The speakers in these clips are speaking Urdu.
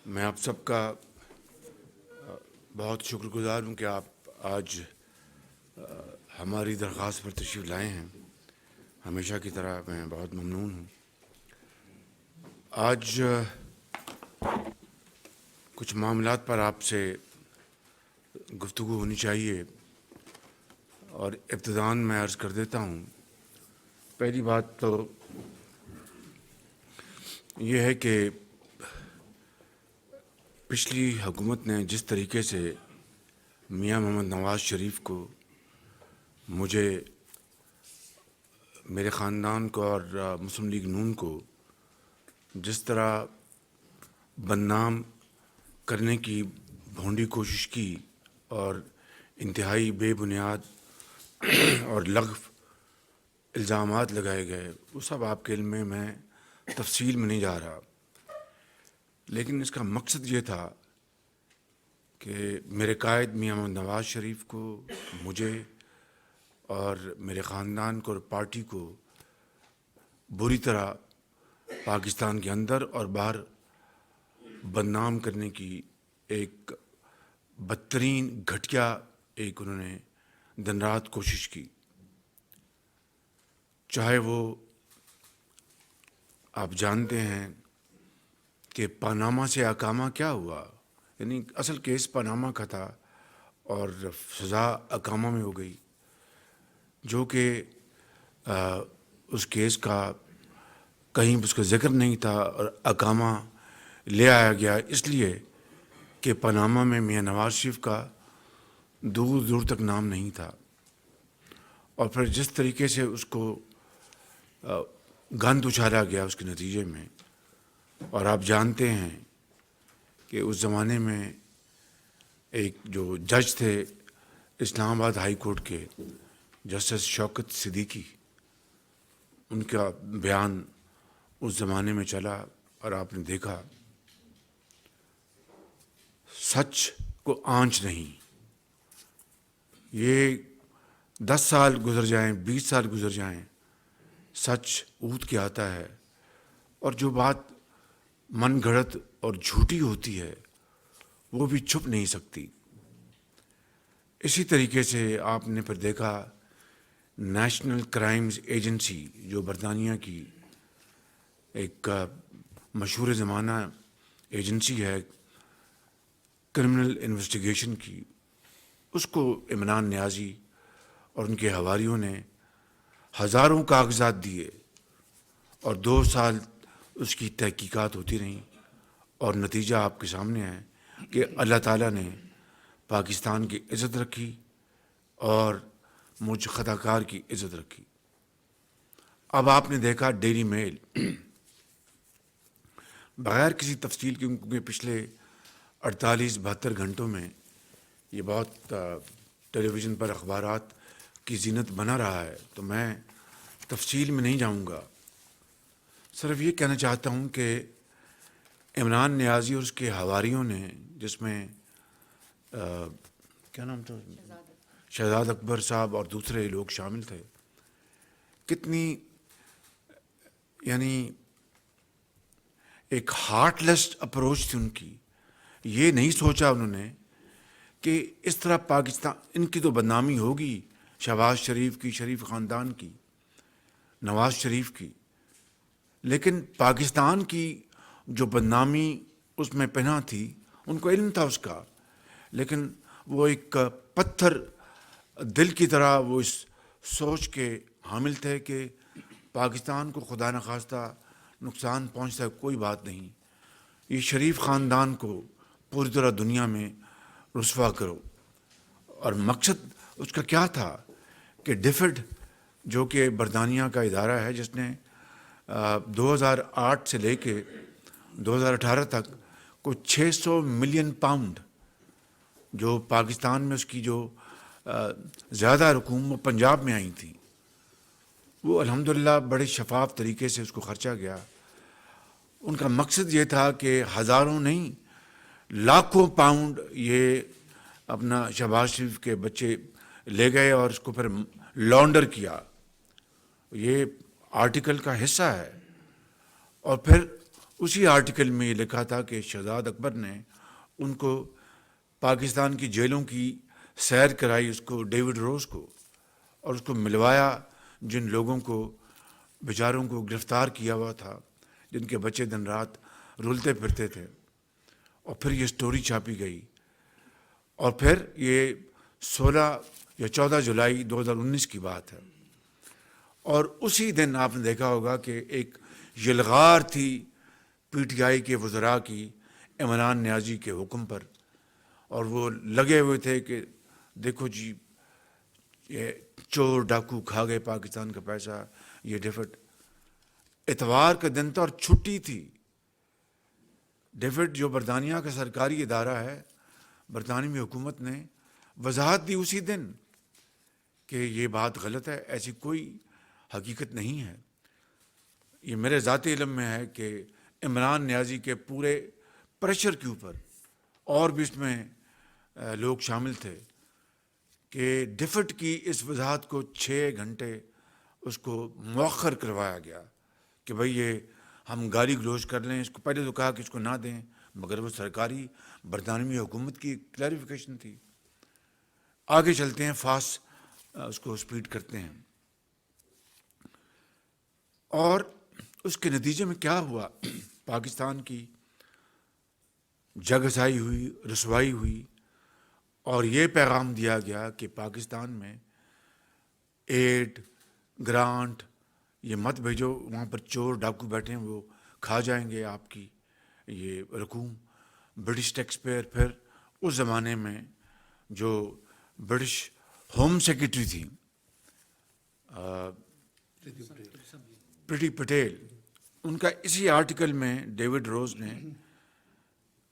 میں آپ سب کا بہت شکر گزار ہوں کہ آپ آج ہماری درخواست پر تشریف لائے ہیں. ہمیشہ کی طرح میں بہت ممنون ہوں. آج کچھ معاملات پر آپ سے گفتگو ہونی چاہیے اور ابتداً میں عرض کر دیتا ہوں. پہلی بات تو یہ ہے کہ پچھلی حکومت نے جس طریقے سے میاں محمد نواز شریف کو، مجھے، میرے خاندان کو اور مسلم لیگ نون کو جس طرح بدنام کرنے کی بھونڈی کوشش کی اور انتہائی بے بنیاد اور لغو الزامات لگائے گئے، وہ سب آپ کے علم میں تفصیل میں نہیں جا رہا. لیکن اس کا مقصد یہ تھا کہ میرے قائد میاں محمد نواز شریف کو، مجھے اور میرے خاندان کو اور پارٹی کو بری طرح پاکستان کے اندر اور باہر بدنام کرنے کی ایک بدترین گھٹیا انہوں نے دن رات کوشش کی. چاہے وہ آپ جانتے ہیں کہ پاناما سے اقامہ کیا ہوا، یعنی اصل کیس پاناما کا تھا اور سزا اقامہ میں ہو گئی، جو کہ اس کیس کا کہیں اس کا ذکر نہیں تھا اور اقامہ لے آیا گیا اس لیے کہ پاناما میں میاں نواز شریف کا دور دور تک نام نہیں تھا. اور پھر جس طریقے سے اس کو گند اچھالا گیا اس کے نتیجے میں، اور آپ جانتے ہیں کہ اس زمانے میں ایک جو جج تھے اسلام آباد ہائی کورٹ کے، جسٹس شوکت صدیقی، ان کا بیان اس زمانے میں چلا اور آپ نے دیکھا سچ کو آنچ نہیں. یہ 10 سال گزر جائیں، 20 سال گزر جائیں، سچ اونٹ کے آتا ہے، اور جو بات من گھڑت اور جھوٹی ہوتی ہے وہ بھی چھپ نہیں سکتی. اسی طریقے سے آپ نے پھر دیکھا نیشنل کرائمز ایجنسی، جو برطانیہ کی ایک مشہور زمانہ ایجنسی ہے کرمنل انویسٹیگیشن کی، اس کو عمران نیازی اور ان کے حواریوں نے ہزاروں کاغذات دیے اور 2 سال اس کی تحقیقات ہوتی رہیں، اور نتیجہ آپ کے سامنے ہے کہ اللہ تعالیٰ نے پاکستان کی عزت رکھی اور مجھ خطا کار کی عزت رکھی. اب آپ نے دیکھا ڈیلی میل، بغیر کسی تفصیل کے، کیونکہ پچھلے 48-72 گھنٹوں میں یہ بہت ٹیلی ویژن پر اخبارات کی زینت بنا رہا ہے، تو میں تفصیل میں نہیں جاؤں گا. صرف یہ کہنا چاہتا ہوں کہ عمران نیازی اور اس کے حواریوں نے، جس میں کیا نام تھا، شہزاد اکبر صاحب اور دوسرے لوگ شامل تھے، کتنی یعنی ایک ہارٹ لیس اپروچ تھی ان کی. یہ نہیں سوچا انہوں نے کہ اس طرح پاکستان، ان کی تو بدنامی ہوگی، شہباز شریف کی، شریف خاندان کی، نواز شریف کی، لیکن پاکستان کی جو بدنامی اس میں پنہاں تھی، ان کو علم تھا اس کا، لیکن وہ ایک پتھر دل کی طرح وہ اس سوچ کے حامل تھے کہ پاکستان کو خدا نخواستہ نقصان پہنچتا ہے کوئی بات نہیں، یہ شریف خاندان کو پوری طرح دنیا میں رسوا کرو. اور مقصد اس کا کیا تھا کہ ڈیفڈ، جو کہ برطانیہ کا ادارہ ہے جس نے 2008 سے لے کے 2018 تک کچھ 600 ملین پاؤنڈ جو پاکستان میں اس کی جو زیادہ رقوم وہ پنجاب میں آئی تھیں، وہ الحمدللہ بڑے شفاف طریقے سے اس کو خرچا گیا. ان کا مقصد یہ تھا کہ ہزاروں نہیں لاکھوں پاؤنڈ یہ اپنا شہباز شریف کے بچے لے گئے اور اس کو پھر لانڈر کیا. یہ آرٹیکل کا حصہ ہے. اور پھر اسی آرٹیکل میں یہ لکھا تھا کہ شہزاد اکبر نے ان کو پاکستان کی جیلوں کی سیر کرائی، اس کو ڈیوڈ روز کو، اور اس کو ملوایا جن لوگوں کو بیچاروں کو گرفتار کیا ہوا تھا، جن کے بچے دن رات رولتے پھرتے تھے. اور پھر یہ سٹوری چھاپی گئی، اور پھر یہ 16 یا 14 جولائی 2019 کی بات ہے. اور اسی دن آپ نے دیکھا ہوگا کہ ایک یلغار تھی پی ٹی آئی کے وزراء کی عمران نیازی کے حکم پر، اور وہ لگے ہوئے تھے کہ دیکھو جی یہ چور ڈاکو کھا گئے پاکستان کا پیسہ، یہ ڈیفٹ. اتوار کا دن تھا اور چھٹی تھی. ڈیفٹ جو برطانیہ کا سرکاری ادارہ ہے، برطانوی حکومت نے وضاحت دی اسی دن کہ یہ بات غلط ہے، ایسی کوئی حقیقت نہیں ہے. یہ میرے ذاتی علم میں ہے کہ عمران نیازی کے پورے پریشر کے اوپر اور بھی اس میں لوگ شامل تھے کہ ڈیفٹ کی اس وضاحت کو 6 گھنٹے اس کو مؤخر کروایا گیا کہ بھئی یہ ہم گالی گلوچ کر لیں. اس کو پہلے تو کہا کہ اس کو نہ دیں، مگر وہ سرکاری برطانوی حکومت کی کلیریفیکیشن تھی. آگے چلتے ہیں، فاسٹ اس کو سپیڈ کرتے ہیں. اور اس کے نتیجے میں کیا ہوا؟ پاکستان کی جگہسائی ہوئی، رسوائی ہوئی، اور یہ پیغام دیا گیا کہ پاکستان میں ایڈ گرانٹ یہ مت بھیجو، وہاں پر چور ڈاکو بیٹھے ہیں، وہ کھا جائیں گے آپ کی یہ رقوم. برٹش ٹیکس پیئر، پھر اس زمانے میں جو برٹش ہوم سیکرٹری تھی پریٹی پٹیل، ان کا اسی آرٹیکل میں ڈیوڈ روز نے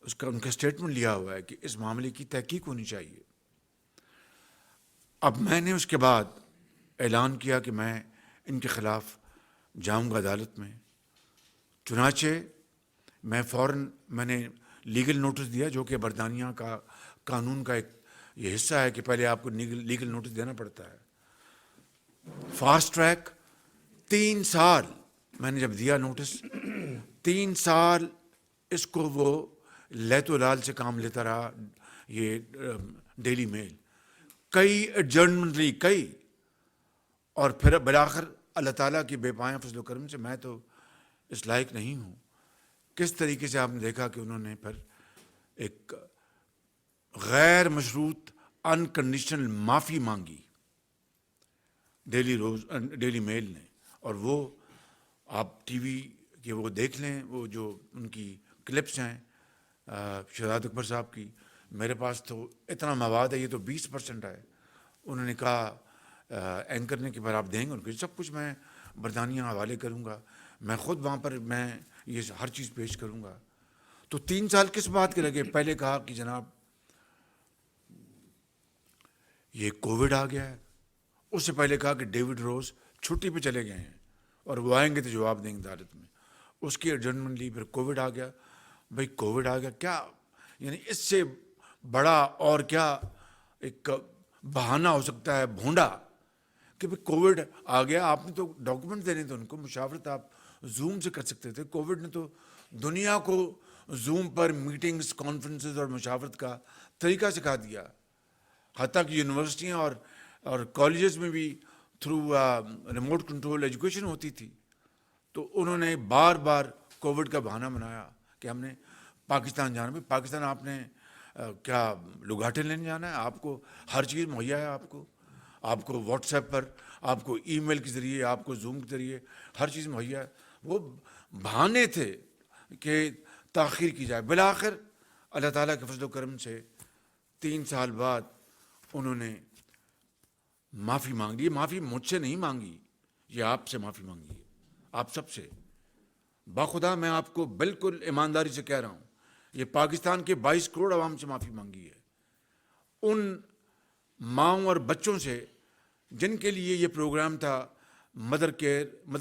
ان کا اسٹیٹمنٹ لیا ہوا ہے کہ اس معاملے کی تحقیق ہونی چاہیے. اب میں نے اس کے بعد اعلان کیا کہ میں ان کے خلاف جاؤں گا عدالت میں. چنانچہ میں نے لیگل نوٹس دیا، جو کہ برطانیہ کا قانون کا ایک یہ حصہ ہے کہ پہلے آپ کو لیگل نوٹس دینا پڑتا ہے. فاسٹ ٹریک 3 سال میں نے جب دیا نوٹس، 3 سال اس کو وہ لیت و لال سے کام لیتا رہا. یہ ڈیلی میل کئی ایڈجرنمنٹ لی، کئی، اور پھر بالآخر اللہ تعالیٰ کی بے پایہ فضل و کرم سے میں تو اس لائق نہیں ہوں. کس طریقے سے آپ نے دیکھا کہ انہوں نے پھر ایک غیر مشروط انکنڈیشنل معافی مانگی ڈیلی میل نے. اور وہ آپ ٹی وی کے وہ دیکھ لیں، وہ جو ان کی کلپس ہیں شہزاد اکبر صاحب کی. میرے پاس تو اتنا مواد ہے، یہ تو 20% ہے. انہوں نے کہا اینکر نے کہ پر آپ دیں گے ان کو سب کچھ، میں برطانیہ حوالے کروں گا، میں خود وہاں پر میں یہ ہر چیز پیش کروں گا. تو 3 سال کس بات کے لگے؟ پہلے کہا کہ جناب یہ کووڈ آ گیا ہے، اس سے پہلے کہا کہ ڈیوڈ روز چھٹی پہ چلے گئے ہیں اور وہ آئیں گے تو جواب دیں گے عدالت میں. اس کی ایڈجرنمنٹ لی، پھر کووڈ آ گیا. بھائی کووڈ آ گیا، کیا یعنی اس سے بڑا اور کیا ایک بہانہ ہو سکتا ہے بھونڈا کہ بھائی کووڈ آ گیا. آپ نے تو ڈاکومنٹ دینے تھے ان کو، مشاورت آپ زوم سے کر سکتے تھے. کووڈ نے تو دنیا کو زوم پر میٹنگز، کانفرنسز اور مشاورت کا طریقہ سکھا دیا. حتیٰ کہ یونیورسٹیاں اور کالجز میں بھی تھرو ریموٹ کنٹرول ایجوکیشن ہوتی تھی. تو انہوں نے بار بار کووڈ کا بہانہ بنایا کہ ہم نے پاکستان جانا. بھائی پاکستان آپ نے کیا لگاٹے لینے جانا ہے؟ آپ کو ہر چیز مہیا ہے. آپ کو واٹس ایپ پر، آپ کو ای میل کے ذریعے، آپ کو زوم کے ذریعے ہر چیز مہیا ہے. وہ بہانے تھے کہ تاخیر کی جائے. بالآخر اللہ تعالیٰ کے فضل و کرم سے 3 سال بعد انہوں نے معافی مانگ لی. معافی مجھ سے نہیں مانگی، یہ آپ سے معافی مانگی ہے، آپ سب سے. باخدا میں آپ کو بالکل ایمانداری سے کہہ رہا ہوں، یہ پاکستان کے 22 کروڑ عوام سے معافی مانگی ہے. ان ماؤں اور بچوں سے جن کے لیے یہ پروگرام تھا مدر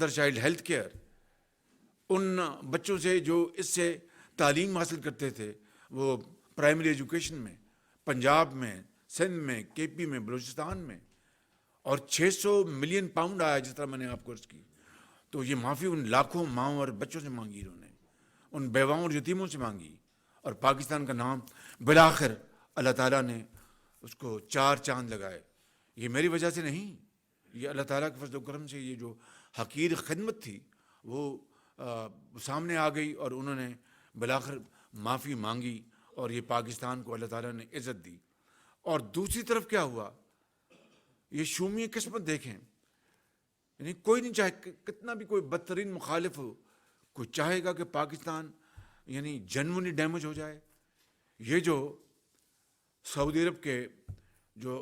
چائلڈ ہیلتھ کیئر، ان بچوں سے جو اس سے تعلیم حاصل کرتے تھے، وہ پرائمری ایجوکیشن میں پنجاب میں، سندھ میں، کے پی میں، بلوچستان میں. اور 600 ملین پاؤنڈ آیا جس طرح میں نے آپ کو عرض کی. تو یہ معافی ان لاکھوں ماؤں اور بچوں سے مانگی انہوں نے. ان بیواؤں اور یتیموں سے مانگی، اور پاکستان کا نام بالآخر اللہ تعالیٰ نے اس کو 4 چاند لگائے. یہ میری وجہ سے نہیں، یہ اللہ تعالیٰ کے فضل و کرم سے یہ جو حقیر خدمت تھی وہ سامنے آ گئی، اور انہوں نے بالآخر معافی مانگی، اور یہ پاکستان کو اللہ تعالیٰ نے عزت دی. اور دوسری طرف کیا ہوا، یہ شومی قسمت دیکھیں، یعنی کوئی نہیں چاہے، کتنا بھی کوئی بدترین مخالف ہو، کوئی چاہے گا کہ پاکستان یعنی جنونی ڈیمیج ہو جائے. یہ جو سعودی عرب کے جو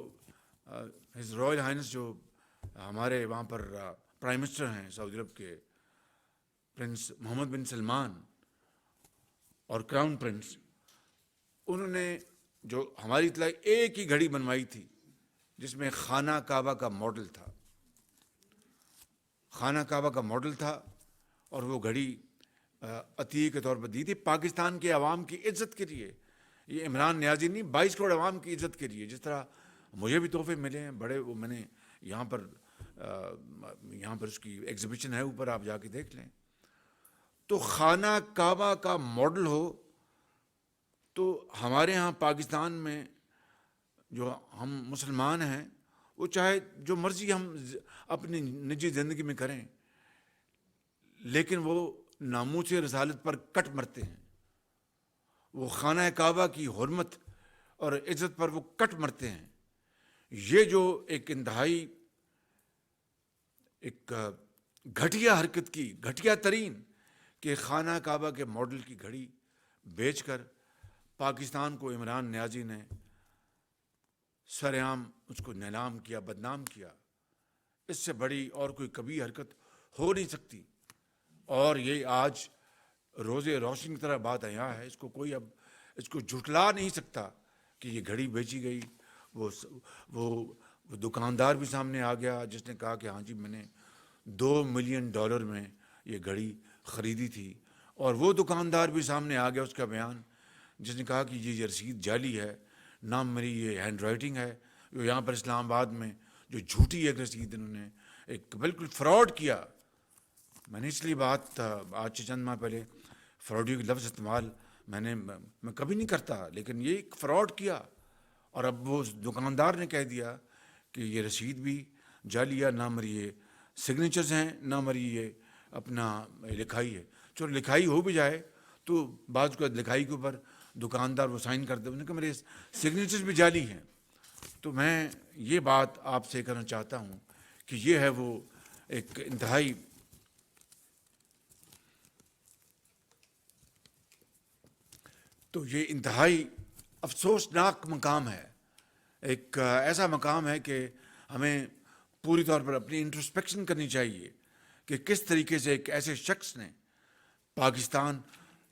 ہز رائل ہائنس جو ہمارے وہاں پر پرائم منسٹر ہیں سعودی عرب کے، پرنس محمد بن سلمان اور کراؤن پرنس، انہوں نے جو ہماری اطلاع ایک ہی گھڑی بنوائی تھی جس میں خانہ کعبہ کا ماڈل تھا، خانہ کعبہ کا ماڈل تھا، اور وہ گھڑی عطیے کے طور پر دی تھی پاکستان کے عوام کی عزت کے لیے. یہ عمران نیازی نہیں، 22 کروڑ عوام کی عزت کے لیے. جس طرح مجھے بھی تحفے ملے ہیں بڑے، وہ میں نے یہاں پر اس کی ایگزیبیشن ہے اوپر، آپ جا کے دیکھ لیں. تو خانہ کعبہ کا ماڈل ہو تو ہمارے ہاں پاکستان میں جو ہم مسلمان ہیں وہ چاہے جو مرضی ہم اپنی نجی زندگی میں کریں، لیکن وہ ناموس رسالت پر کٹ مرتے ہیں، وہ خانہ کعبہ کی حرمت اور عزت پر وہ کٹ مرتے ہیں. یہ جو ایک انتہائی ایک گھٹیا حرکت کی، گھٹیا ترین، کہ خانہ کعبہ کے ماڈل کی گھڑی بیچ کر پاکستان کو عمران نیازی نے سرعام اس کو نیلام کیا، بدنام کیا. اس سے بڑی اور کوئی کبھی حرکت ہو نہیں سکتی. اور یہ آج روز روشن کی طرح بات آیا ہے، اس کو کوئی اب اس کو جھٹلا نہیں سکتا کہ یہ گھڑی بیچی گئی. وہ دکاندار بھی سامنے آ گیا جس نے کہا کہ ہاں جی میں نے $2 ملین میں یہ گھڑی خریدی تھی، اور وہ دکاندار بھی سامنے آ گیا، اس کا بیان، جس نے کہا کہ یہ رسید جعلی ہے، نام میری یہ ہینڈ رائٹنگ ہے. جو یہاں پر اسلام آباد میں جو جھوٹی ایک رسید انہوں نے ایک بالکل فراڈ کیا. میں نے اس لیے بات آج سے چند ماہ پہلے فراڈی کا لفظ استعمال میں کبھی نہیں کرتا، لیکن یہ ایک فراڈ کیا. اور اب وہ دکاندار نے کہہ دیا کہ یہ رسید بھی جعلی ہے، نہ میری یہ سگنیچرز ہیں، نہ میری یہ اپنا لکھائی ہے. چلو لکھائی ہو بھی جائے تو بعض کو لکھائی کے اوپر دکاندار وہ سائن کر دے، انہوں نے کہا میرے سگنیچرز بھی جعلی ہیں. تو میں یہ بات آپ سے کرنا چاہتا ہوں کہ یہ ہے وہ ایک انتہائی افسوسناک مقام ہے. ایک ایسا مقام ہے کہ ہمیں پوری طور پر اپنی انٹروسپیکشن کرنی چاہیے کہ کس طریقے سے ایک ایسے شخص نے پاکستان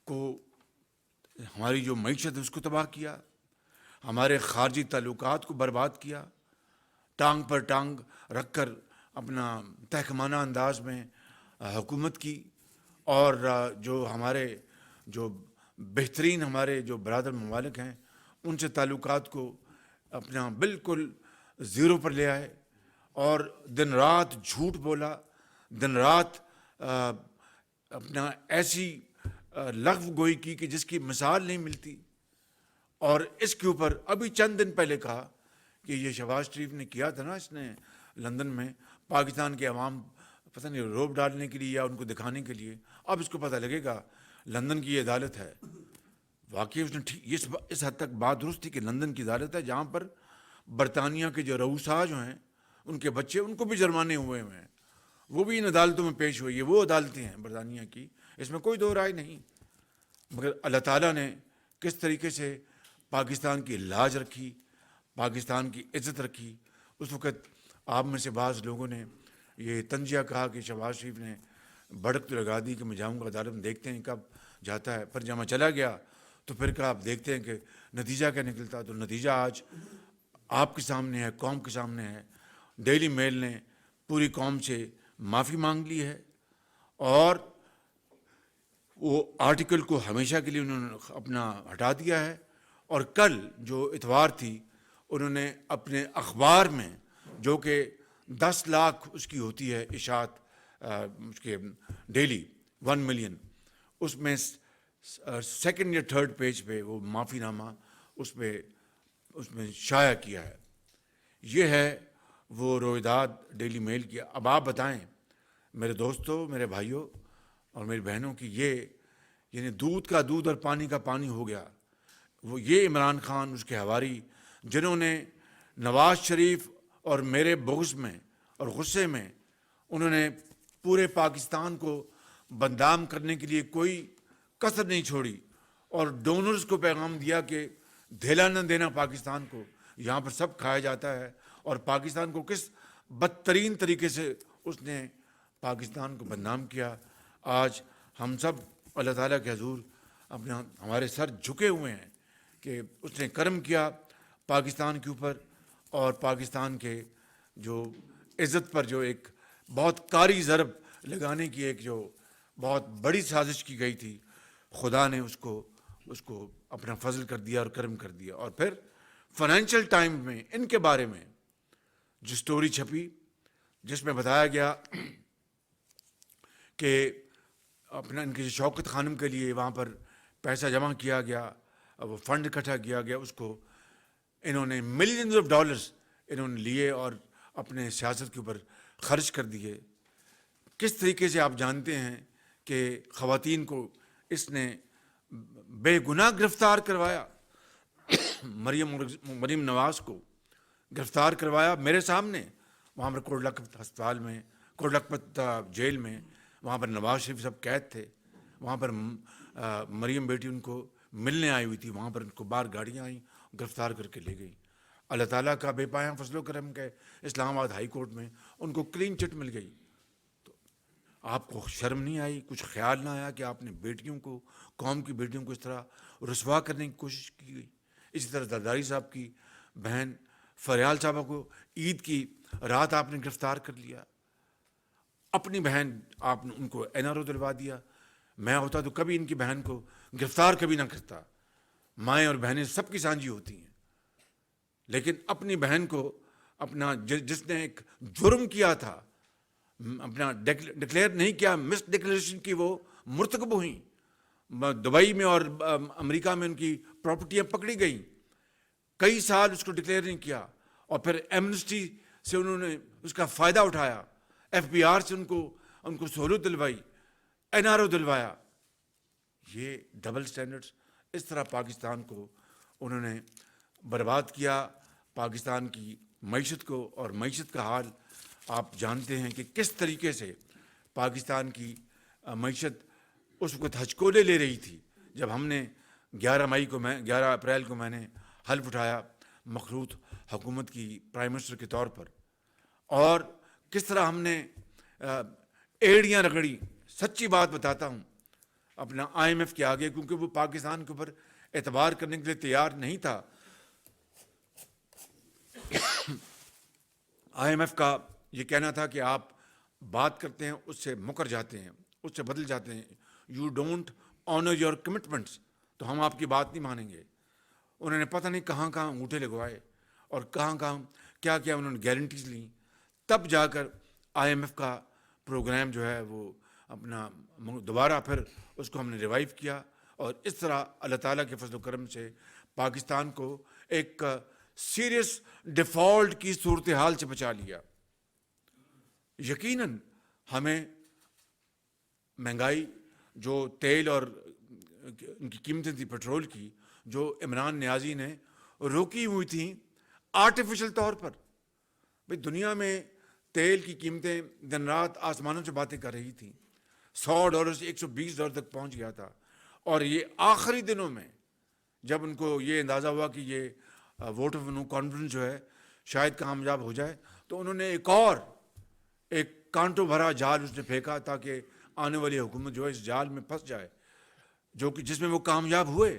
کو، ہماری جو معیشت ہے اس کو تباہ کیا، ہمارے خارجی تعلقات کو برباد کیا، ٹانگ پر ٹانگ رکھ کر اپنا تحکمانہ انداز میں حکومت کی، اور جو ہمارے جو بہترین ہمارے جو برادر ممالک ہیں ان سے تعلقات کو اپنا بالکل زیرو پر لے آئے، اور دن رات جھوٹ بولا، دن رات اپنا ایسی لغو گوئی کی کہ جس کی مثال نہیں ملتی. اور اس کے اوپر ابھی چند دن پہلے کہا کہ یہ شہباز شریف نے کیا تھا نا، اس نے لندن میں پاکستان کے عوام پتہ نہیں روب ڈالنے کے لیے یا ان کو دکھانے کے لیے، اب اس کو پتہ لگے گا لندن کی یہ عدالت ہے. واقعی اس نے اس حد تک بات درست تھی کہ لندن کی عدالت ہے جہاں پر برطانیہ کے جو رؤسا جو ہیں ان کے بچے، ان کو بھی جرمانے ہوئے ہیں، وہ بھی ان عدالتوں میں پیش ہوئی ہے. وہ عدالتیں ہیں برطانیہ کی، اس میں کوئی دو رائے نہیں. مگر اللہ تعالیٰ نے کس طریقے سے پاکستان کی لاج رکھی، پاکستان کی عزت رکھی. اس وقت آپ میں سے بعض لوگوں نے یہ طنزیہ کہا کہ شہباز شریف نے بڑک تو لگا دی کہ میں جاؤں گا عدالت میں، دیکھتے ہیں کب جاتا ہے. پھر جب میں چلا گیا تو پھر کہا آپ دیکھتے ہیں کہ نتیجہ کیا نکلتا. تو نتیجہ آج آپ کے سامنے ہے، قوم کے سامنے ہے. ڈیلی میل نے پوری قوم سے معافی مانگ لی ہے، اور وہ آرٹیکل کو ہمیشہ کے لیے انہوں نے اپنا ہٹا دیا ہے. اور کل جو اتوار تھی انہوں نے اپنے اخبار میں، جو کہ 10 لاکھ اس کی ہوتی ہے اشاعت اس کے ڈیلی 1 ملین، اس میں سیکنڈ یا تھرڈ پیج پہ وہ معافی نامہ اس میں شائع کیا ہے. یہ ہے وہ رویداد ڈیلی میل کی. اب آپ بتائیں میرے دوستوں، میرے بھائیوں اور میری بہنوں کی یہ یعنی دودھ کا دودھ اور پانی کا پانی ہو گیا. وہ یہ عمران خان، اس کے حواری، جنہوں نے نواز شریف اور میرے بغض میں اور غصے میں انہوں نے پورے پاکستان کو بدنام کرنے کے لیے کوئی کسر نہیں چھوڑی اور ڈونرز کو پیغام دیا کہ دھیلا نہ دینا پاکستان کو، یہاں پر سب کھایا جاتا ہے. اور پاکستان کو کس بدترین طریقے سے اس نے پاکستان کو بدنام کیا. آج ہم سب اللہ تعالیٰ کے حضور ہمارے سر جھکے ہوئے ہیں کہ اس نے کرم کیا پاکستان کے اوپر، اور پاکستان کے جو عزت پر جو ایک بہت کاری ضرب لگانے کی ایک جو بہت بڑی سازش کی گئی تھی، خدا نے اس کو اپنا فضل کر دیا اور کرم کر دیا. اور پھر فائنینشیل ٹائمز میں ان کے بارے میں جو سٹوری چھپی جس میں بتایا گیا کہ اپنا ان کی شوکت خانم کے لیے وہاں پر پیسہ جمع کیا گیا، وہ فنڈ اکٹھا کیا گیا، اس کو انہوں نے ملینز آف ڈالرز انہوں نے لیے اور اپنے سیاست کے اوپر خرچ کر دیے. کس طریقے سے آپ جانتے ہیں کہ خواتین کو اس نے بے گناہ گرفتار کروایا. مریم نواز کو گرفتار کروایا میرے سامنے، وہاں پر کوٹ لکھپت ہسپتال میں، کوٹ لکھپت جیل میں، وہاں پر نواز شریف سب قید تھے. وہاں پر مریم بیٹی ان کو ملنے آئی ہوئی تھی، وہاں پر ان کو باہر گاڑیاں آئیں گرفتار کر کے لے گئی. اللہ تعالیٰ کا بے پایاں فضل و کرم کے اسلام آباد ہائی کورٹ میں ان کو کلین چٹ مل گئی. تو آپ کو شرم نہیں آئی؟ کچھ خیال نہ آیا کہ آپ نے بیٹیوں کو، قوم کی بیٹیوں کو اس طرح رسوا کرنے کی کوشش کی گئی؟ اسی طرح زرداری صاحب کی بہن فریال صاحبہ کو عید کی رات آپ نے گرفتار کر لیا. اپنی بہن آپ نے ان کو این آر او دلوا دیا. میں ہوتا تو کبھی ان کی بہن کو گرفتار کبھی نہ کرتا. مائیں اور بہنیں سب کی سانجھی ہوتی ہیں، لیکن اپنی بہن کو اپنا جس نے ایک جرم کیا تھا اپنا ڈکلیئر نہیں کیا، مس ڈکلیریشن کی وہ مرتکب ہوئیں. دبئی میں اور امریکہ میں ان کی پراپرٹیاں پکڑی گئیں. کئی سال اس کو ڈکلیئر نہیں کیا اور پھر ایمنسٹی سے انہوں نے اس کا فائدہ اٹھایا، ایف بی آر سے ان کو سہولت دلوائی، این آر او دلوایا. یہ ڈبل سٹینڈرڈز اس طرح پاکستان کو انہوں نے برباد کیا، پاکستان کی معیشت کو. اور معیشت کا حال آپ جانتے ہیں کہ کس طریقے سے پاکستان کی معیشت اس وقت ہچکولے لے رہی تھی جب ہم نے 11 اپریل کو میں نے حلف اٹھایا مخلوط حکومت کی پرائم منسٹر کے طور پر، اور کس طرح ہم نے ایڑیاں رگڑی. سچی بات بتاتا ہوں اپنا آئی ایم ایف کے آگے، کیونکہ وہ پاکستان کے اوپر اعتبار کرنے کے لیے تیار نہیں تھا. آئی ایم ایف کا یہ کہنا تھا کہ آپ بات کرتے ہیں اس سے مکر جاتے ہیں، اس سے بدل جاتے ہیں، you don't owner your commitments, تو ہم آپ کی بات نہیں مانیں گے. انہوں نے پتہ نہیں کہاں کہاں انگوٹھے لگوائے اور کہاں کہاں کیا کیا انہوں نے گارنٹیز لیں. تب جا کر آئی ایم ایف کا پروگرام جو ہے وہ اپنا دوبارہ پھر اس کو ہم نے ریوائیو کیا، اور اس طرح اللہ تعالیٰ کے فضل و کرم سے پاکستان کو ایک سیریس ڈیفالٹ کی صورتحال سے بچا لیا. یقیناً ہمیں مہنگائی، جو تیل اور ان کی قیمتیں تھیں پیٹرول کی، جو عمران نیازی نے روکی ہوئی تھیں آرٹیفیشل طور پر. بھئی دنیا میں تیل کی قیمتیں دن رات آسمانوں سے باتیں کر رہی تھیں، $100 سے $120 تک پہنچ گیا تھا. اور یہ آخری دنوں میں جب ان کو یہ اندازہ ہوا کہ یہ ووٹ آف نو کانفیڈنس جو ہے شاید کامیاب ہو جائے، تو انہوں نے ایک کانٹوں بھرا جال اس نے پھینکا تاکہ آنے والی حکومت جو ہے اس جال میں پھنس جائے، جو کہ جس میں وہ کامیاب ہوئے.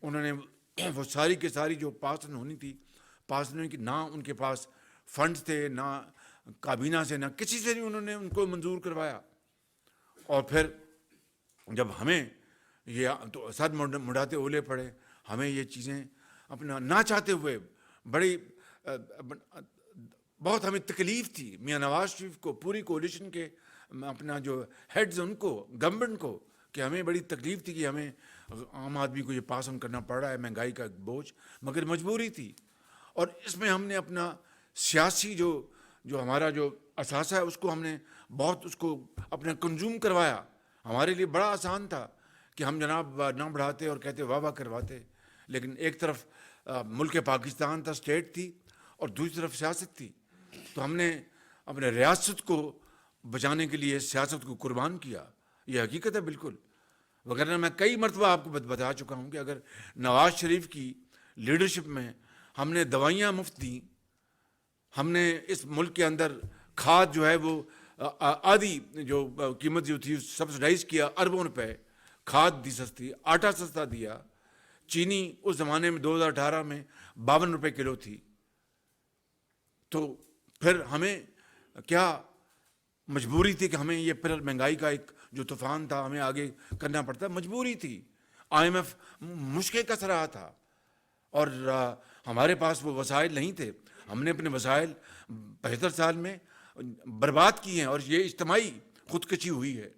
انہوں نے وہ ساری کی ساری جو پاس ہونی تھی پاس نہیں کی، نہ ان کے پاس فنڈز تھے، نہ کابینہ سے، نہ کسی سے نہیں انہوں نے ان کو منظور کروایا. اور پھر جب ہمیں یہ تو سر مڑاتے اولے پڑے، ہمیں یہ چیزیں اپنا نہ چاہتے ہوئے بہت ہمیں تکلیف تھی. میاں نواز شریف کو، پوری کولیشن کے اپنا جو ہیڈز ان کو، گورنمنٹ کو کہ ہمیں بڑی تکلیف تھی کہ ہمیں عام آدمی کو یہ پاس آن کرنا پڑ رہا ہے، مہنگائی کا بوجھ، مگر مجبوری تھی. اور اس میں ہم نے اپنا سیاسی جو ہمارا جو اثاثہ ہے اس کو ہم نے بہت اس کو اپنا کنزیوم کروایا. ہمارے لیے بڑا آسان تھا کہ ہم جناب نہ بڑھاتے اور کہتے واہ واہ کرواتے، لیکن ایک طرف ملک پاکستان تھا، اسٹیٹ تھی، اور دوسری طرف سیاست تھی. تو ہم نے اپنے ریاست کو بچانے کے لیے سیاست کو قربان کیا. یہ حقیقت ہے بالکل. وغیرہ میں کئی مرتبہ آپ کو بتا چکا ہوں کہ اگر نواز شریف کی لیڈرشپ میں ہم نے دوائیاں مفت دیں، ہم نے اس ملک کے اندر کھاد جو ہے وہ آدھی جو قیمت جو تھی سبسڈائز کیا، اربوں روپے کھاد دی سستی، آٹا سستا دیا، چینی اس زمانے میں 2018 میں 52 روپے کلو تھی، تو پھر ہمیں کیا مجبوری تھی کہ ہمیں یہ پھر مہنگائی کا ایک جو طوفان تھا ہمیں آگے کرنا پڑتا، مجبوری تھی. IMF مشکل کس رہا تھا اور ہمارے پاس وہ وسائل نہیں تھے. ہم نے اپنے وسائل 75 سال میں برباد کیے ہیں، اور یہ اجتماعی خودکشی ہوئی ہے.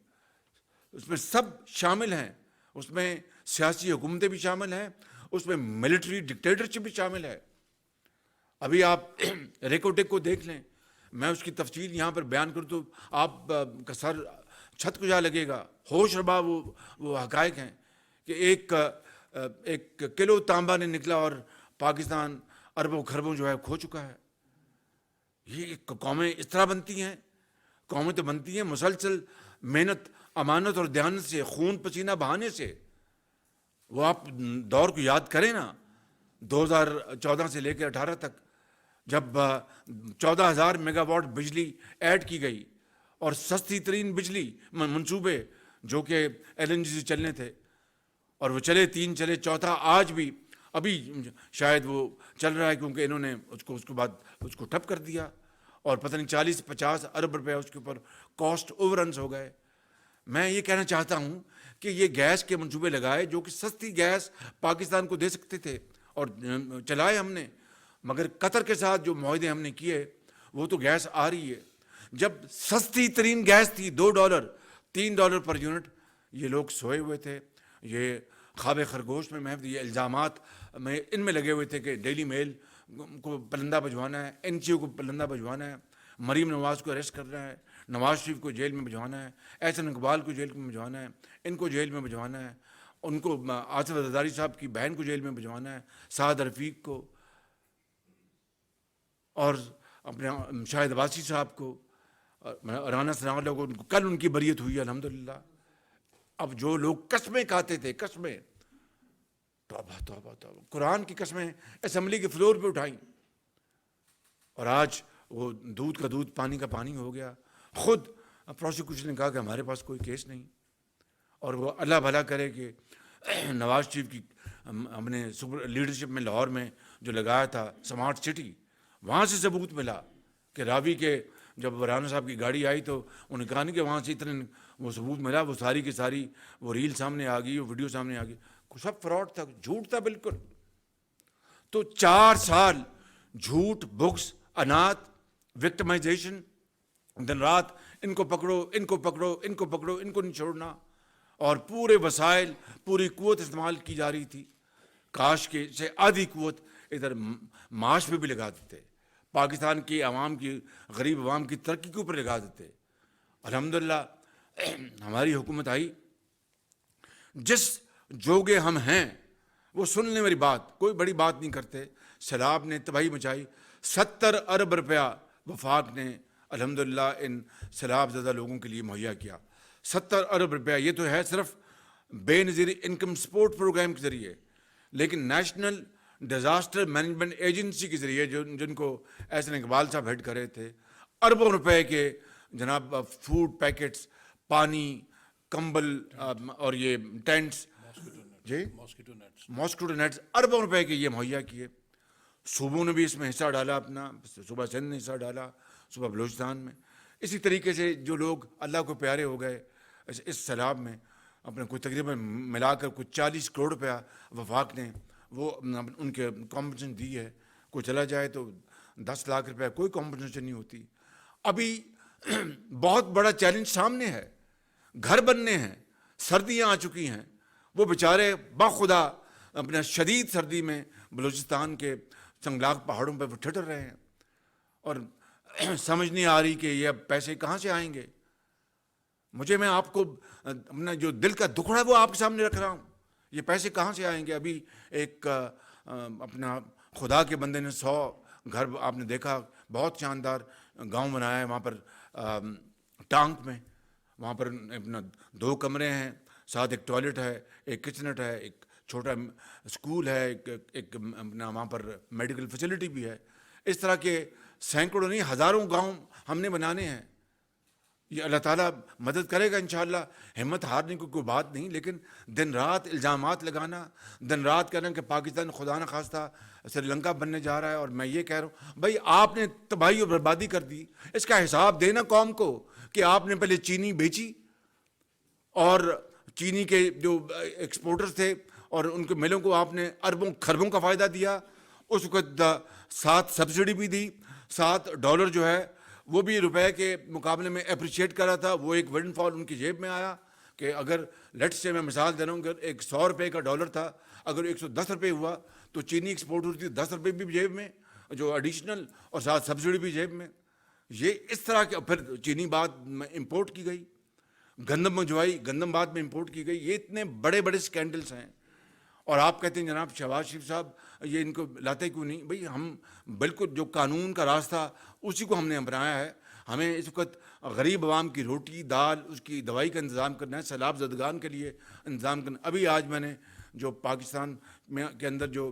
اس میں سب شامل ہیں، اس میں سیاسی حکومتیں بھی شامل ہیں، اس میں ملٹری ڈکٹیٹرشپ بھی شامل ہے. ابھی آپ ریکوٹیک کو دیکھ لیں، میں اس کی تفصیل یہاں پر بیان کروں تو آپ کا سر چھت کو جا لگے گا. ہوش ربا وہ حقائق ہیں کہ ایک کلو تانبا نے نکلا اور پاکستان اربوں خربوں جو ہے کھو چکا ہے. یہ قومیں اس طرح بنتی ہیں، قومیں تو بنتی ہیں مسلسل محنت، امانت اور دیانت سے، خون پسینہ بہانے سے. وہ آپ دور کو یاد کریں نا، 2014 سے لے کے 18 تک جب 14,000 میگا واٹ بجلی ایڈ کی گئی اور سستی ترین بجلی منصوبے جو کہ LNG سے چلنے تھے، اور وہ چلے، 3 چلے، چوتھا آج بھی ابھی شاید وہ چل رہا ہے کیونکہ انہوں نے اس کے بعد اس کو ٹھپ کر دیا، اور پتہ نہیں 40-50 ارب روپے اس کے اوپر کاسٹ اوور رنز ہو گئے. میں یہ کہنا چاہتا ہوں کہ یہ گیس کے منصوبے لگائے جو کہ سستی گیس پاکستان کو دے سکتے تھے اور چلائے ہم نے، مگر قطر کے ساتھ جو معاہدے ہم نے کیے وہ تو گیس آ رہی ہے. جب سستی ترین گیس تھی $2 $3 پر یونٹ، یہ لوگ سوئے ہوئے تھے. یہ خواب خرگوش میں محض یہ الزامات میں ان میں لگے ہوئے تھے کہ ڈیلی میل کو پلندہ بھجوانا ہے، NGO کو پلندہ بھجوانا ہے، مریم نواز کو اریسٹ کرنا ہے، نواز شریف کو جیل میں بھجوانا ہے، احسن اقبال کو جیل میں بھجوانا ہے، ان کو جیل میں بھجوانا ہے، ان کو آصف زرداری صاحب کی بہن کو جیل میں بھجوانا ہے، سعد رفیق کو، اور اپنے شاہد عباسی صاحب کو، رانا ثناء اللہ کو. کل ان کی بریت ہوئی الحمدللہ. اب جو لوگ قسمیں کھاتے تھے، قسمیں، توبہ توبہ توبہ، قرآن کی قسمیں اسمبلی کے فلور پہ اٹھائیں، اور آج وہ دودھ کا دودھ پانی کا پانی ہو گیا. خود پروسیکیوشن نے کہا کہ ہمارے پاس کوئی کیس نہیں، اور وہ اللہ بھلا کرے کہ نواز شریف کی ہم نے لیڈرشپ میں لاہور میں جو لگایا تھا سمارٹ سٹی، وہاں سے ثبوت ملا کہ راوی کے جب رانا صاحب کی گاڑی آئی تو انہوں نے کہا نہیں کہ وہاں سے اتنے وہ ثبوت ملا، وہ ساری کی ساری وہ ریل سامنے آ گئی، وہ ویڈیو سامنے آ گئی، سب فراڈ تھا، جھوٹ تھا بالکل. تو 4 سال جھوٹ، بغض، انات، وکٹمائزیشن، دن رات ان کو پکڑو، ان کو پکڑو، ان کو پکڑو، ان کو نہیں چھوڑنا، اور پورے وسائل، پوری قوت استعمال کی جا رہی تھی. کاش کے سے آدھی قوت ادھر معاش پہ بھی لگا دیتے، پاکستان کی عوام کی، غریب عوام کی ترقی کے اوپر لگا دیتے. الحمدللہ ہماری حکومت آئی. جس جوگے ہم ہیں وہ سن لیں میری بات، کوئی بڑی بات نہیں کرتے. سیلاب نے تباہی مچائی، 70 ارب روپیہ وفاق نے الحمدللہ ان سیلاب زدہ لوگوں کے لیے مہیا کیا. 70 ارب روپیہ، یہ تو ہے صرف بے نظیر انکم سپورٹ پروگرام کے ذریعے، لیکن نیشنل ڈیزاسٹر مینجمنٹ ایجنسی کے ذریعے جن کو احسن اقبال صاحب ہیڈ کر رہے تھے، اربوں روپے کے جناب فوڈ پیکٹس، پانی، کمبل، اور یہ ٹینٹس، جی ماسکیٹو نیٹس، اربوں روپے کے یہ مہیا کیے. صوبوں نے بھی اس میں حصہ ڈالا اپنا، صوبہ سندھ نے حصہ ڈالا، صوبہ بلوچستان میں. اسی طریقے سے جو لوگ اللہ کو پیارے ہو گئے اس سیلاب میں، اپنے کوئی تقریباً ملا کر کچھ 40 کروڑ روپیہ وفاق نے وہ ان کے کمپنسیشن دی ہے. کوئی چلا جائے تو 10 لاکھ روپیہ کوئی کمپنسیشن نہیں ہوتی. ابھی بہت بڑا چیلنج سامنے ہے، گھر بننے ہیں، سردیاں آ چکی ہیں، وہ بیچارے باخدا اپنا شدید سردی میں بلوچستان کے سنگلاق پہاڑوں پہ وہ ٹھٹر رہے ہیں، اور سمجھ نہیں آ رہی کہ یہ اب پیسے کہاں سے آئیں گے. میں آپ کو اپنا جو دل کا دکھڑا ہے وہ آپ کے سامنے رکھ رہا ہوں. یہ پیسے کہاں سے آئیں گے؟ ابھی ایک اپنا خدا کے بندے نے 100 گھر آپ نے دیکھا، بہت شاندار گاؤں بنایا ہے وہاں پر ٹانک میں. وہاں پر اپنا 2 کمرے ہیں، ساتھ ایک ٹوائلٹ ہے، ایک کچنٹ ہے، ایک چھوٹا اسکول ہے، ایک اپنا وہاں پر میڈیکل فیسلٹی بھی ہے. اس طرح کے سینکڑوں نہیں ہزاروں گاؤں ہم نے بنانے ہیں. یہ اللہ تعالیٰ مدد کرے گا انشاءاللہ. ہمت ہارنے کی کوئی بات نہیں، لیکن دن رات الزامات لگانا، دن رات کہنا کہ پاکستان خدا نہ خواستہ سری لنکا بننے جا رہا ہے، اور میں یہ کہہ رہا ہوں بھائی آپ نے تباہی اور بربادی کر دی. اس کا حساب دینا قوم کو کہ آپ نے پہلے چینی بیچی، اور چینی کے جو ایکسپورٹرز تھے اور ان کے ملوں کو آپ نے اربوں کھربوں کا فائدہ دیا. اس وقت 7 سبسڈی بھی دی، $7 جو ہے وہ بھی روپے کے مقابلے میں اپریشیٹ کر رہا تھا. وہ ایک ونڈ فال ان کی جیب میں آیا کہ اگر لیٹ سے میں مثال دے رہا ہوں کہ ایک $100 کا ڈالر تھا، اگر 110 روپے ہوا تو چینی ایکسپورٹ ہوتی تھی 10 روپے بھی جیب میں جو ایڈیشنل، اور ساتھ سبسڈی بھی جیب میں. یہ اس طرح کے پھر چینی بعد میں امپورٹ کی گئی، گندم منجوائی، گندم بعد میں امپورٹ کی گئی. یہ اتنے بڑے بڑے سکینڈلز ہیں. اور آپ کہتے ہیں جناب شہباز شریف صاحب یہ ان کو لاتے کیوں نہیں؟ بھئی ہم بالکل جو قانون کا راستہ اسی کو ہم نے اپنایا ہے. ہمیں اس وقت غریب عوام کی روٹی دال، اس کی دوائی کا انتظام کرنا ہے، سیلاب زدگان کے لیے انتظام کرنا. ابھی آج میں نے جو پاکستان میں کے اندر جو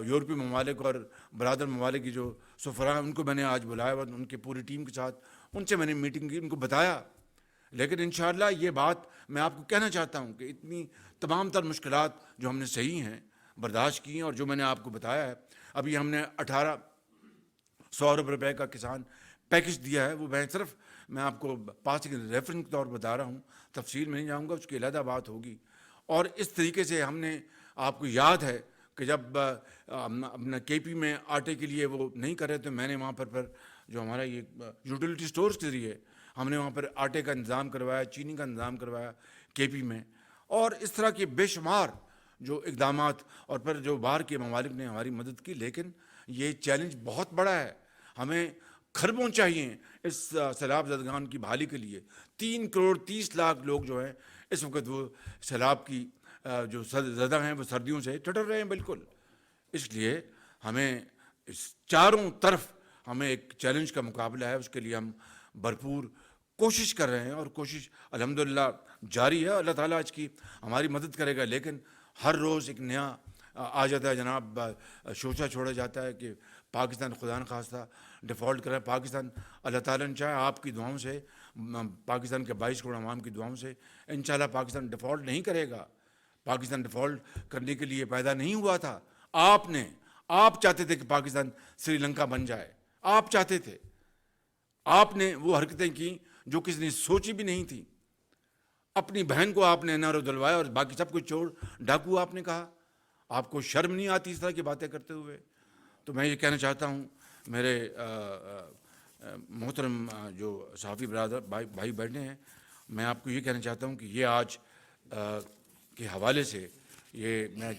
یورپی ممالک اور برادر ممالک کی جو سفراء ہیں ان کو میں نے آج بلایا، اور ان کی پوری ٹیم کے ساتھ ان سے میں نے میٹنگ کی، ان کو بتایا. لیکن انشاءاللہ یہ بات میں آپ کو کہنا چاہتا ہوں کہ اتنی تمام تر مشکلات جو ہم نے صحیح ہیں برداشت کی ہیں، اور جو میں نے آپ کو بتایا ہے، ابھی ہم نے 1800 ارب روپے کا کسان پیکج دیا ہے. وہ میں آپ کو پاس ریفرنس کے طور پر بتا رہا ہوں، تفصیل میں نہیں جاؤں گا، اس کی علیحدہ بات ہوگی. اور اس طریقے سے ہم نے آپ کو یاد ہے کہ جب اپنا کے پی میں آٹے کے لیے وہ نہیں کر رہے تھے، میں نے وہاں پر جو ہمارا یہ یوٹیلیٹی سٹورز کے ذریعے ہم نے وہاں پر آٹے کا انتظام کروایا، چینی کا انتظام کروایا کے پی میں. اور اس طرح کے بے شمار جو اقدامات، اور پھر جو باہر کے ممالک نے ہماری مدد کی. لیکن یہ چیلنج بہت بڑا ہے. ہمیں کھربوں چاہیے اس سیلاب زدگان کی بحالی کے لیے. 3 کروڑ 30 لاکھ لوگ جو ہیں اس وقت وہ سیلاب کی جو زدہ ہیں وہ سردیوں سے ٹھٹر رہے ہیں بالکل. اس لیے ہمیں اس چاروں طرف ہمیں ایک چیلنج کا مقابلہ ہے، اس کے لیے ہم بھرپور کوشش کر رہے ہیں، اور کوشش الحمدللہ جاری ہے. اللہ تعالیٰ آج کی ہماری مدد کرے گا. لیکن ہر روز ایک نیا آ جاتا ہے جناب، شوشہ چھوڑا جاتا ہے کہ پاکستان خدا نہ خواستہ ڈیفالٹ کرے. پاکستان اللہ تعالیٰ نے چاہے آپ کی دعاؤں سے، پاکستان کے 22 کروڑ عوام کی دعاؤں سے انشاءاللہ پاکستان ڈیفالٹ نہیں کرے گا. پاکستان ڈیفالٹ کرنے کے لیے پیدا نہیں ہوا تھا. آپ چاہتے تھے کہ پاکستان سری لنکا بن جائے. آپ چاہتے تھے. آپ نے وہ حرکتیں کی جو کسی نے سوچی بھی نہیں تھی. اپنی بہن کو آپ نے نعرہ دلوایا اور باقی سب کچھ چھوڑ ڈاکو آپ نے کہا. آپ کو شرم نہیں آتی اس طرح کی باتیں کرتے ہوئے؟ تو میں یہ کہنا چاہتا ہوں میرے محترم جو صحافی برادر بھائی بیٹھے ہیں، میں آپ کو یہ کہنا چاہتا ہوں کہ یہ آج کے حوالے سے یہ میں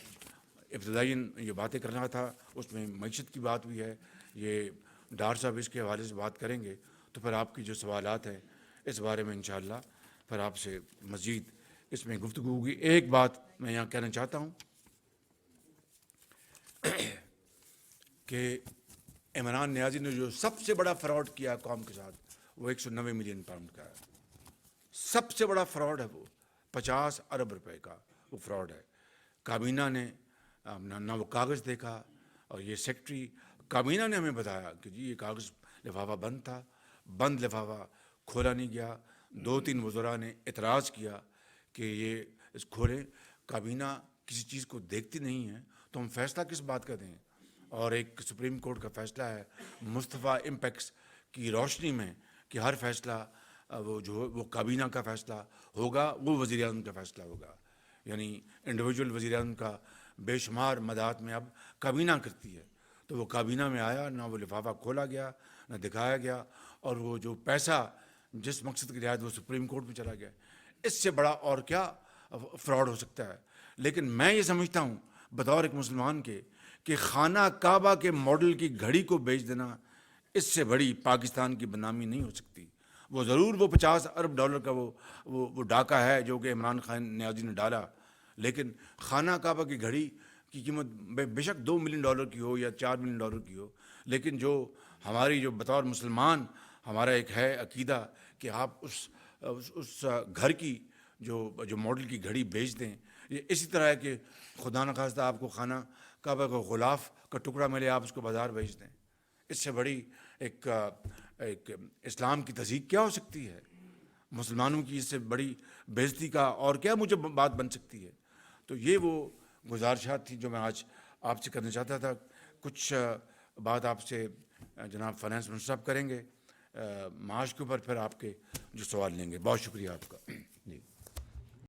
ابتدائیاً یہ باتیں کرنا تھا، اس میں معیشت کی بات بھی ہے. یہ ڈار صاحب اس کے حوالے سے بات کریں گے، تو پھر آپ کی جو سوالات ہیں اس بارے میں انشاءاللہ پھر آپ سے مزید اس میں گفتگو ہوگی. ایک بات میں یہاں کہنا چاہتا ہوں کہ عمران نیازی نے جو سب سے بڑا فراڈ کیا قوم کے ساتھ وہ 190 ملین پاؤنڈ کا ہے. سب سے بڑا فراڈ ہے وہ. 50 ارب روپے کا وہ فراڈ ہے. کابینہ نے نہ وہ کاغذ دیکھا، اور یہ سیکٹری کابینہ نے ہمیں بتایا کہ جی یہ کاغذ لفافہ بند تھا، بند لفافہ کھولا نہیں گیا. 2-3 وزراء نے اعتراض کیا کہ یہ اس کھولیں. کابینہ کسی چیز کو دیکھتی نہیں ہے تو ہم فیصلہ کس بات کا دیں؟ اور ایک سپریم کورٹ کا فیصلہ ہے مصطفیٰ امپیکس کی روشنی میں کہ ہر فیصلہ وہ کابینہ کا فیصلہ ہوگا، وہ وزیر اعظم کا فیصلہ ہوگا. یعنی انڈیویجول وزیر اعظم کا بے شمار مداحت میں اب کابینہ کرتی ہے. تو وہ کابینہ میں آیا، نہ وہ لفافہ کھولا گیا، نہ دکھایا گیا، اور وہ جو پیسہ جس مقصد کے لحاظ وہ سپریم کورٹ میں چلا گیا. اس سے بڑا اور کیا فراڈ ہو سکتا ہے، لیکن میں یہ سمجھتا ہوں بطور ایک مسلمان کے کہ خانہ کعبہ کے ماڈل کی گھڑی کو بیچ دینا اس سے بڑی پاکستان کی بدنامی نہیں ہو سکتی۔ وہ ضرور وہ $50 ارب کا وہ ڈاکہ ہے جو کہ عمران خان نیازی نے ڈالا، لیکن خانہ کعبہ کی گھڑی کی قیمت بے شک $2 ملین کی ہو یا $4 ملین کی ہو، لیکن جو ہماری جو بطور مسلمان ہمارا ایک ہے عقیدہ کہ آپ اس گھر کی جو ماڈل کی گھڑی بیچ دیں، یہ اسی طرح ہے کہ خدا نخواستہ آپ کو خانہ کعبہ کا غلاف کا ٹکڑا ملے، آپ اس کو بازار بیچ دیں، اس سے بڑی ایک اسلام کی تہذیب کیا ہو سکتی ہے؟ مسلمانوں کی اس سے بڑی بےزتی کا اور کیا مجھے بات بن سکتی ہے؟ تو یہ وہ گزارشات تھی جو میں آج آپ سے کرنا چاہتا تھا۔ کچھ بات آپ سے جناب فائنانس منسٹر صاحب کریں گے معاش کے اوپر، پھر آپ کے جو سوال لیں گے۔ بہت شکریہ آپ کا۔